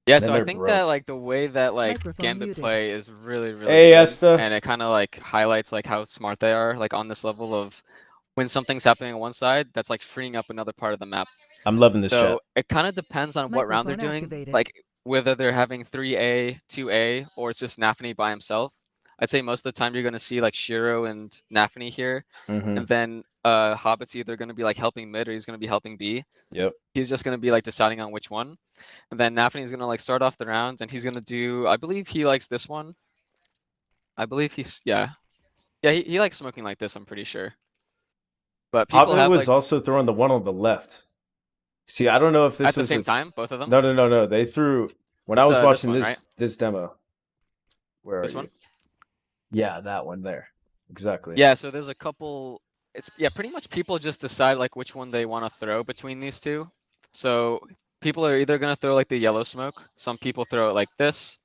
Yeah, And then so I they're think that broke. like the way that like Microphone Gambit muted. play is really, really Hey, good, Esta. and it kind of like highlights like how smart they are, like on this level of when something's happening on one side, that's like freeing up another part of the map. I'm loving this chat. So it kind of depends on what round they're Microphone doing, activated. like whether they're having 3A, 2A, or it's just Nafany by himself. I'd say most of the time you're gonna see like Shiro and Nafany here, Mm-hmm. and then Hobbit's either gonna be like helping mid or he's gonna be helping B. Yep. He's just gonna be like deciding on which one. And then Nafany's gonna like start off the rounds and he's gonna do, I believe he likes this one. I believe he's, yeah. Yeah, he likes smoking like this, I'm pretty sure. But people Hobbit have was like, also throwing the one on the left. See, I don't know if at this the was same a. time, both of them. No. They threw when I It's was this watching one, right? this demo. Where are This you? one? Yeah, that one there. Exactly. Yeah, so there's a couple, it's, yeah, pretty much people just decide like which one they wanna throw between these two. So people are either gonna throw like the yellow smoke, some people throw it like this.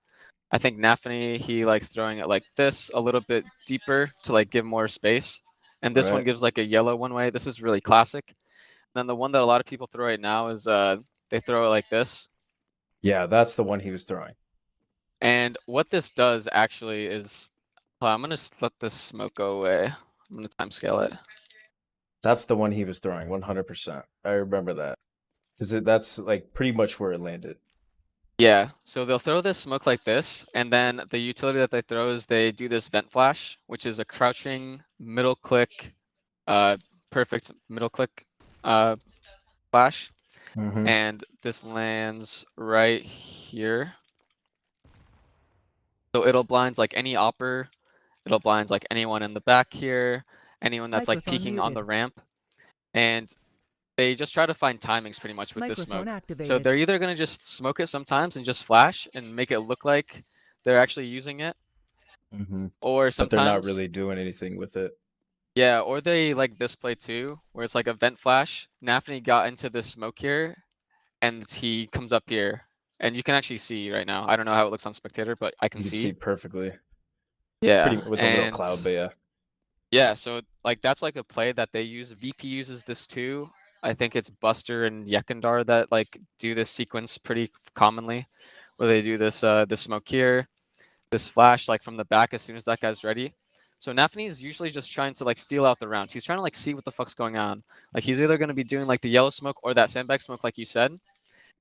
I think Nafany, he likes throwing it like this, a little bit deeper to like give more space. And this one Right. gives like a yellow one way. This is really classic. Then the one that a lot of people throw right now is they throw it like this. Yeah, that's the one he was throwing. And what this does actually is, I'm gonna just let this smoke go away. I'm gonna time scale it. That's the one he was throwing. 100%. I remember that because that's like pretty much where it landed. Yeah, so they'll throw this smoke like this, and then the utility that they throw is they do this vent flash, which is a crouching middle click, uh, perfect middle click, flash. Mm-hmm. And this lands right here. So it'll blinds like any opper, it'll blinds like anyone in the back here, anyone that's like Microphone peeking on the muted. ramp. And they just try to find timings pretty much with this Microphone smoke. So activated. they're either gonna just smoke it sometimes and just flash and make it look like they're actually using it, Mm-hmm. or But they're not sometimes, really doing anything with it. yeah, or they like this play too, where it's like a vent flash. Nafany got into this smoke here, and he comes up here, and you can actually see right now. I don't know how it looks on spectator, but I can You can see see. perfectly, Yeah, pretty with a little and cloud, but yeah. yeah, so like that's like a play that they use. VP uses this too. I think it's Buster and Yekindar that like do this sequence pretty commonly, where they do this smoke here, this flash like from the back as soon as that guy's ready. So Nafany is usually just trying to like feel out the rounds. He's trying to like see what the fuck's going on. Like he's either gonna be doing like the yellow smoke or that sandbag smoke like you said.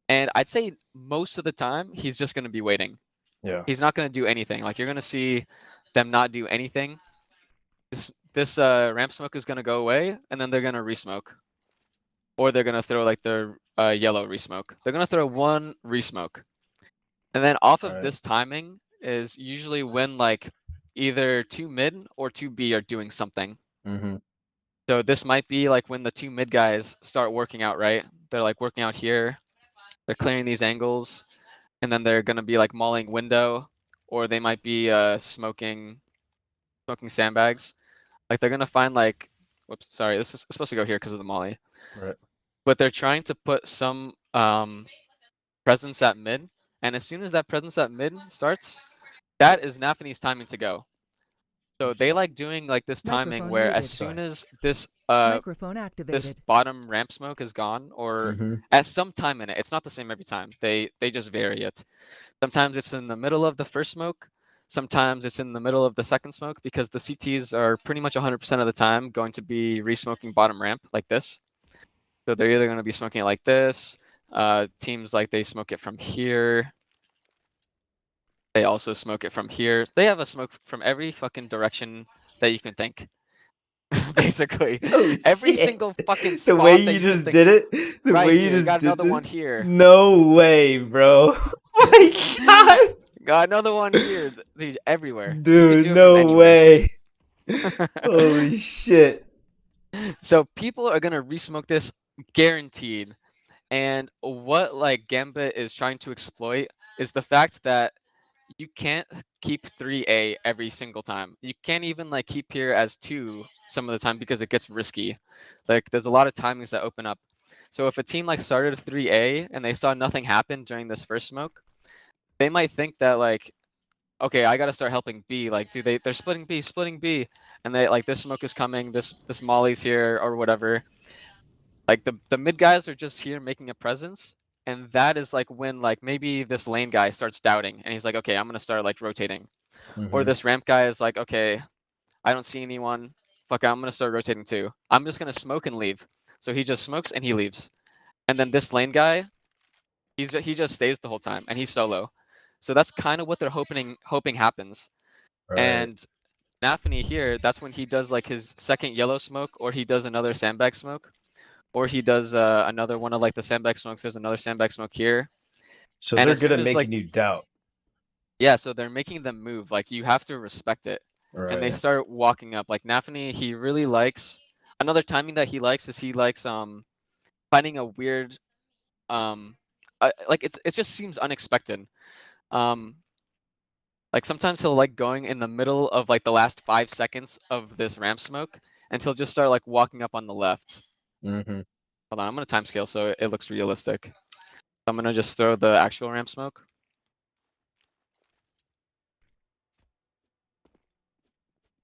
And I'd say most of the time he's just gonna be waiting. Yeah. He's not gonna do anything. Like you're gonna see them not do anything. This ramp smoke is gonna go away, and then they're gonna resmoke, or they're gonna throw like their yellow resmoke. They're gonna throw one resmoke, and then off All of right. this timing is usually when like either two mid or two B are doing something. Mm-hmm. So this might be like when the two mid guys start working out, right? They're like working out here, they're clearing these angles, and then they're gonna be like mauling window, or they might be smoking sandbags. Like they're gonna find like, whoops, sorry, this is supposed to go here because of the molly. Right. But they're trying to put some presence at mid, and as soon as that presence at mid starts, that is Nafany's timing to go. So they like doing like this timing Microphone where as muted. soon Sorry. as this Microphone this activated. bottom ramp smoke is gone, or Mm-hmm. at some time in it, it's not the same every time. They just vary it. Sometimes it's in the middle of the first smoke. Sometimes it's in the middle of the second smoke because the CTs are pretty much 100% of the time going to be resmoking bottom ramp like this. So they're either going to be smoking it like this. Teams like they smoke it from here. They also smoke it from here. They have a smoke from every fucking direction that you can think. Basically, Oh every shit! single fucking The way spot that you you can just think. did it, the Right way you here, you just got did another one this. here. No way, bro. Oh my god, Got another one here. These everywhere. You can dude, do it from no anywhere. way. Holy shit. So people are gonna resmoke this guaranteed. And what like Gambit is trying to exploit is the fact that you can't keep 3A every single time. You can't even like keep here as 2 some of the time because it gets risky. Like there's a lot of timings that open up. So if a team like started 3A and they saw nothing happen during this first smoke, they might think that like, okay, I gotta start helping B. Like, they're splitting B, and they like this smoke is coming, this Molly's here or whatever. Like the mid guys are just here making a presence, and that is like when like maybe this lane guy starts doubting, and he's like, okay, I'm gonna start like rotating. Or Mm-hmm. this ramp guy is like, okay, I don't see anyone. Fuck, I'm gonna start rotating too. I'm just gonna smoke and leave. So he just smokes and he leaves. And then this lane guy, he just stays the whole time, and he's solo. So that's kind of what they're hoping happens. Right. And Nafany here, that's when he does like his second yellow smoke, or he does another sandbag smoke, or he does another one of like the sandbag smokes. There's another sandbag smoke here. So And they're as good soon at as like, making you doubt. yeah, so they're making them move. Like you have to respect it. And they Right. start walking up. Like Nafany, he really likes, another timing that he likes is he likes finding a weird like it just seems unexpected. Um like sometimes he'll like going in the middle of like the last 5 seconds of this ramp smoke, and he'll just start like walking up on the left. Mm-hmm. Hold on, I'm gonna time scale so it looks realistic. So I'm gonna just throw the actual ramp smoke.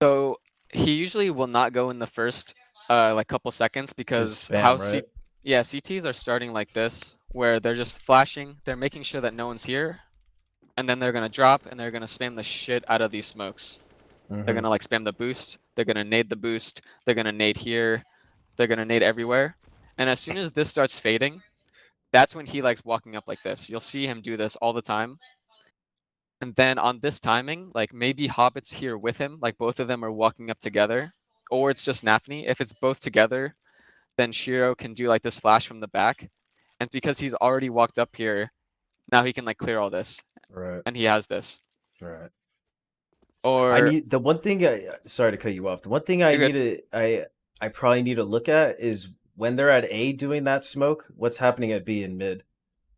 So he usually will not go in the first like couple seconds because Just spam, right? yeah, CTs are starting like this, where they're just flashing, they're making sure that no one's here, and then they're gonna drop and they're gonna spam the shit out of these smokes. They're Mm-hmm. gonna like spam the boost, they're gonna nade the boost, they're gonna nade here, they're gonna nade everywhere. And as soon as this starts fading, that's when he likes walking up like this. You'll see him do this all the time. And then on this timing, like maybe Hobbit's here with him, like both of them are walking up together, or it's just Nafany. If it's both together, then Shiro can do like this flash from the back. And because he's already walked up here, now he can like clear all this, Right. and he has this. Right. I Or need the one thing. Sorry to cut you off. The one thing I you're need good. to I probably need to look at is when they're at A doing that smoke. What's happening at B and mid?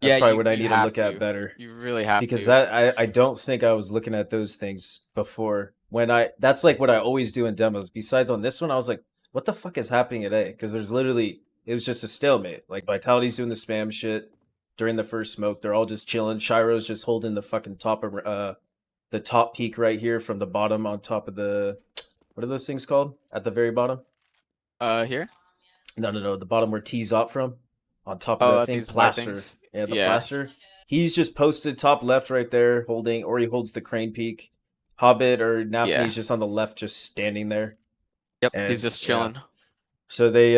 That's Yeah, probably you what I you need to have look at to. better You really have because to. that I don't think I was looking at those things before. When I that's like what I always do in demos. Besides on this one, I was like, what the fuck is happening at A? Because there's literally it was just a stalemate. Like Vitality's doing the spam shit during the first smoke. They're all just chilling. Shiro's just holding the fucking top of the top peak right here from the bottom on top of the what are those things called at the very bottom? Here? No, the bottom where T's up from on top of Oh, that thing, these white plaster. things? Yeah, the Yeah. plaster. He's just posted top left right there, holding, or he holds the crane peak. Hobbit or Yeah. Nafany's just on the left, just standing there. Yep, he's And just yeah, chilling. so they,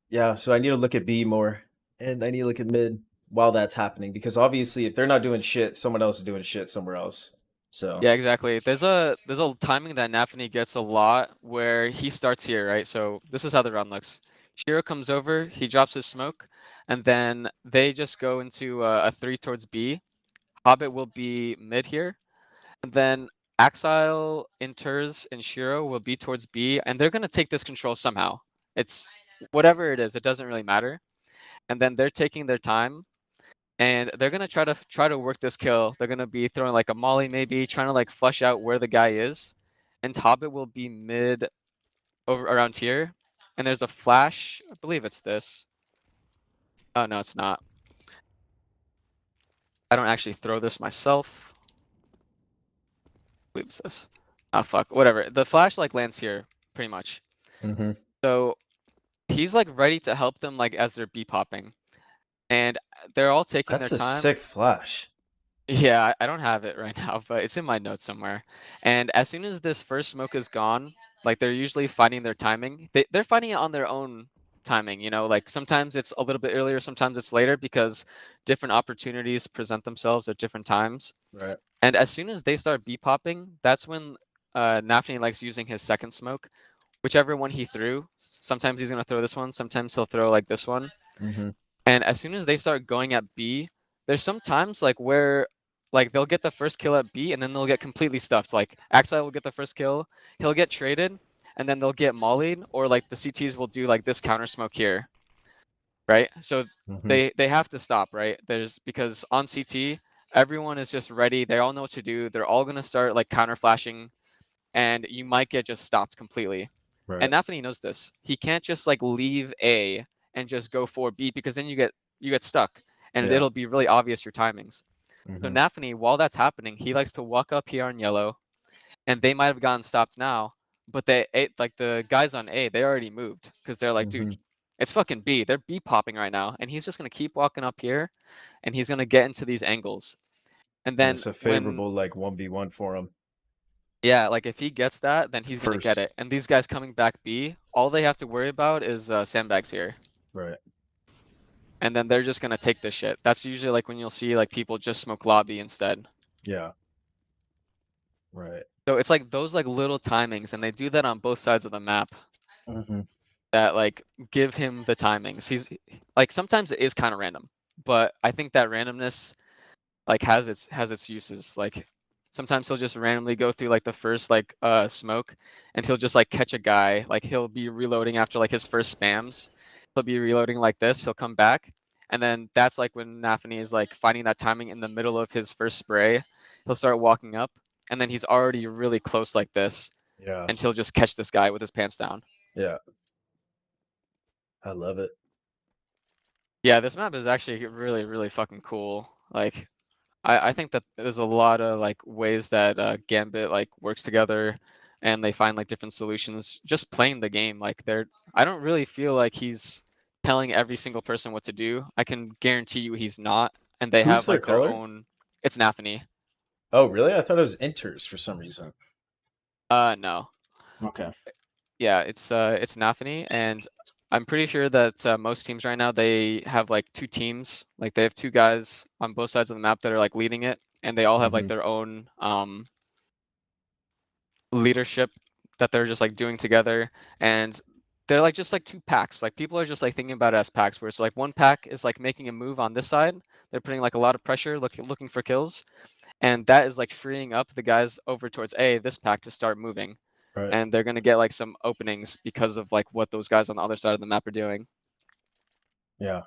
yeah, so I need to look at B more, and I need to look at mid while that's happening because obviously, if they're not doing shit, someone else is doing shit somewhere else. So Yeah, exactly. There's a timing that Nafany gets a lot where he starts here, right? So this is how the round looks. Shiro comes over, he drops his smoke, and then they just go into a 3 towards B. Hobbit will be mid here, and then Axile, Inters, and Shiro will be towards B, and they're gonna take this control somehow. It's whatever it is, it doesn't really matter. And then they're taking their time, and they're gonna try to work this kill. They're gonna be throwing like a molly, maybe trying to like flush out where the guy is, and Hobbit will be mid over around here. And there's a flash. I believe it's this. Oh no, it's not. I don't actually throw this myself. I believe it's this. Oh fuck, whatever. The flash like lands here, pretty much. mhm. So he's like ready to help them like as they're B popping, and they're all taking their That's a time. sick flash. Yeah, I don't have it right now, but it's in my notes somewhere. And as soon as this first smoke is gone, like they're usually finding their timing. They're finding it on their own timing, you know, like sometimes it's a little bit earlier, sometimes it's later because different opportunities present themselves at different times. Right. And as soon as they start B popping, that's when Nafny likes using his second smoke. Whichever one he threw, sometimes he's gonna throw this one, sometimes he'll throw like this one. Mm-hmm. And as soon as they start going at B, there's some times like where like they'll get the first kill at B and then they'll get completely stuffed. Like Axile will get the first kill, he'll get traded, and then they'll get mollied, or like the CTs will do like this counter smoke here, right? So Mm-hmm. they have to stop, right? There's because on CT everyone is just ready. They all know what to do. They're all gonna start like counter flashing, and you might get just stopped completely. Right. And Nafany knows this. He can't just like leave A and just go for B because then you get stuck and Yeah. it'll be really obvious your timings. So Mm-hmm. Nafany, while that's happening, he likes to walk up here on yellow, and they might have gotten stopped now, but like the guys on A, they already moved because they're like, Mm-hmm. dude, It's fucking B. They're B popping right now, and he's just gonna keep walking up here, and he's gonna get into these angles. And And then it's a when favorable like 1v1 for him yeah, like if he gets that, then he's gonna get first. it. And these guys coming back B, all they have to worry about is sandbags here. Right. And then they're just gonna take this shit. That's usually like when you'll see like people just smoke lobby instead. Yeah. Right. So it's like those like little timings, and they do that on both sides of the map Mm-hmm. that like give him the timings. He's like sometimes it is kind of random, but I think that randomness like has its uses. Like sometimes he'll just randomly go through like the first like smoke, and he'll just like catch a guy. Like he'll be reloading after like his first spams. He'll be reloading like this. He'll come back, and then that's like when Nafany is like finding that timing in the middle of his first spray. He'll start walking up, and then he's already really close like this, Yeah. and he'll just catch this guy with his pants down. Yeah. I love it. Yeah, this map is actually really, really fucking cool. Like, I think that there's a lot of like ways that Gambit like works together, and they find like different solutions just playing the game. Like, I don't really feel like he's telling every single person what to do. I can guarantee you he's not, and they Who's have their like their caller? own. It's Nafany. Oh, really? I thought it was Inters for some reason. No. Okay. Yeah, it's Nafany, and I'm pretty sure that most teams right now they have like two teams. Like they have two guys on both sides of the map that are like leading it, and they all have like Mm-hmm. their own leadership that they're just like doing together, and they're like just like two packs. Like people are just like thinking about it as packs, where it's like one pack is like making a move on this side. They're putting like a lot of pressure, looking for kills, and that is like freeing up the guys over towards A, this pack, to start moving. Right. And they're gonna get like some openings because of like what those guys on the other side of the map are doing. Yeah.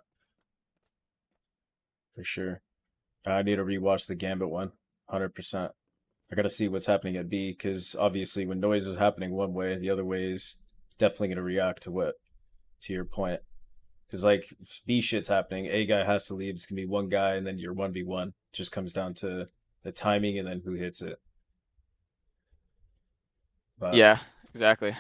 For sure. I need to rewatch the Gambit one. 100%. I got to see what's happening at B because obviously when noise is happening one way, the other way is definitely going to react to what, to your point. Because like if B shit's happening, A guy has to leave. It's going to be one guy and then your 1v1. Just comes down to the timing and then who hits it. But Yeah, exactly.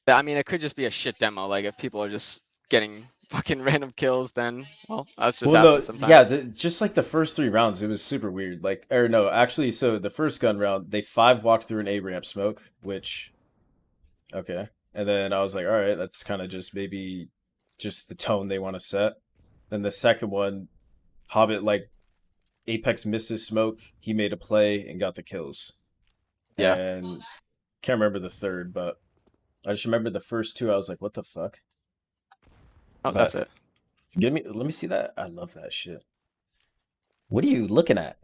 I mean, it could just be a shit demo. Like if people are just getting fucking random kills, then well, that's just well, no, happens yeah, sometimes. just like the first 3 rounds, it was super weird. Like, or no, actually, so the first gun round, they 5 walked through an A ramp smoke, which okay. And then I was like, all right, that's kind of just maybe just the tone they want to set. Then the second one, Hobbit, like Apex missed his smoke. He made a play and got the kills. Yeah. And can't remember the third, but I just remember the first two. I was like, what the fuck? Oh, that's But it. let me see that. I love that shit. What are you looking at?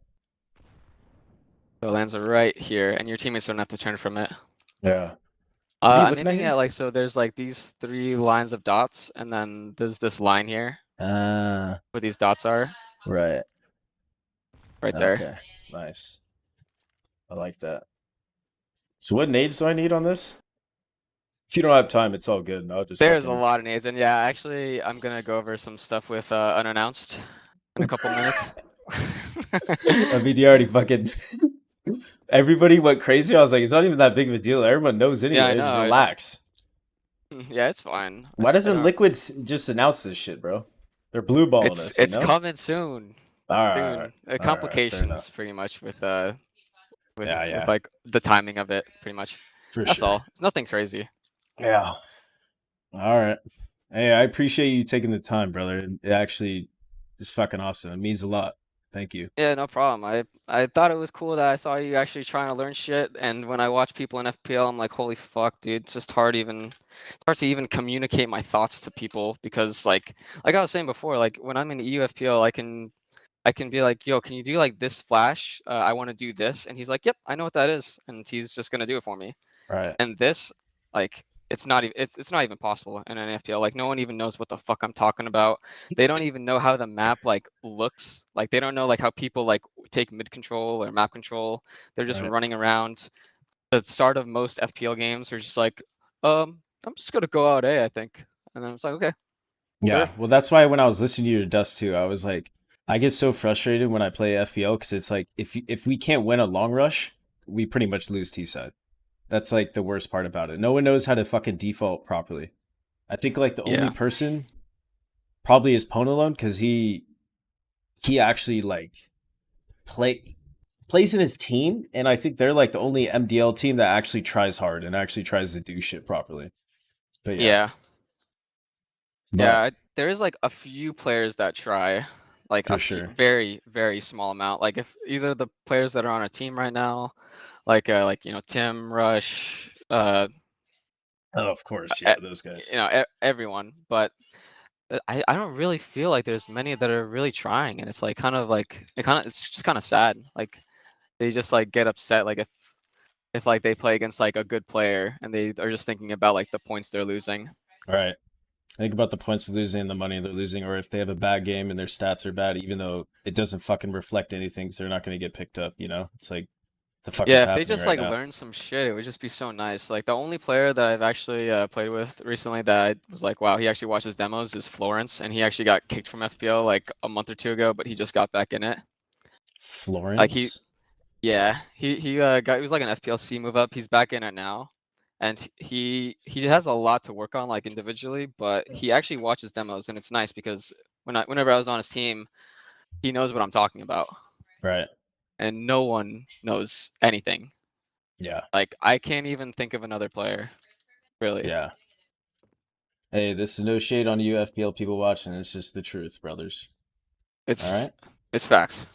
So it lands right here, and your teammates don't have to turn from it. Yeah. What are you I'm looking at aiming here? at like, so there's like these 3 lines of dots, and then there's this line here where these dots are Right. right there. Okay. Nice. I like that. So what nades do I need on this? If you don't have time, it's all good. I'll just There's a fucking. lot of nades, and yeah, actually, I'm gonna go over some stuff with unannounced in a couple minutes. I mean, you already fucking. Everybody went crazy. I was like, it's not even that big of a deal. Everyone knows Yeah, I anyways. know. Relax. Yeah, it's fine. Why I doesn't don't. Liquids just announce this shit, bro? They're blue balling It's us, you it's know? coming soon. All right, all right, Soon. all right. Fair enough. Complications pretty much with Yeah, with yeah, like the timing of it pretty much. for That's sure. all. It's nothing crazy. Yeah. All right. Hey, I appreciate you taking the time, brother. It actually is fucking awesome. It means a lot. Thank you. Yeah, no problem. I thought it was cool that I saw you actually trying to learn shit, and when I watch people in FPL, I'm like, holy fuck, dude, it's just it's hard to even communicate my thoughts to people because like I was saying before, like when I'm in EUFPL, I can be like, yo, can you do like this flash? I want to do this, and he's like, yep, I know what that is, and he's just gonna do it for me. Right. And this, like, it's not even possible in an FPL. Like, no one even knows what the fuck I'm talking about. They don't even know how the map like looks. Like, they don't know like how people like take mid control or map control. They're just Right. running around. The start of most FPL games are just like, I'm just gonna go out A, I think. And then it's like, okay, sure. Yeah. Well, that's why when I was listening to your Dust too, I was like, I get so frustrated when I play FPL because it's like if we can't win a long rush, we pretty much lose T side. That's like the worst part about it. No one knows how to fucking default properly. I think like the only Yeah. person probably is Ponalone because he actually like plays in his team, and I think they're like the only MDL team that actually tries hard and actually tries to do shit properly. But yeah, Yeah. but Yeah, there is like a few players that try, like a for few, sure. very, very small amount. Like if either the players that are on a team right now, like you know Tim, Rush, Oh, of course, yeah, e- those you guys. know everyone, but I don't really feel like there's many that are really trying, and it's like kind of like it's just kind of sad. Like they just like get upset like if like they play against like a good player and they are just thinking about like the points they're losing. All right. Think about the points they're losing, the money they're losing, or if they have a bad game and their stats are bad, even though it doesn't fucking reflect anything, because they're not going to get picked up. You know, it's like the fuck is Yeah, if they happening just right like now. learn some shit, it would just be so nice. Like the only player that I've actually played with recently that I was like, wow, he actually watches demos is Florence, and he actually got kicked from FPL like a month or two ago, but he just got back in it. Like Florence. he was like an FPLC move up. He's back in it now, and he has a lot to work on like individually, but he actually watches demos, and it's nice because whenever I was on his team, he knows what I'm talking about, Right. and no one knows anything. Yeah. Like I can't even think of another player, really. Yeah. Hey, this is no shade on you FPL people watching. It's just the truth, brothers. All It's right. it's facts.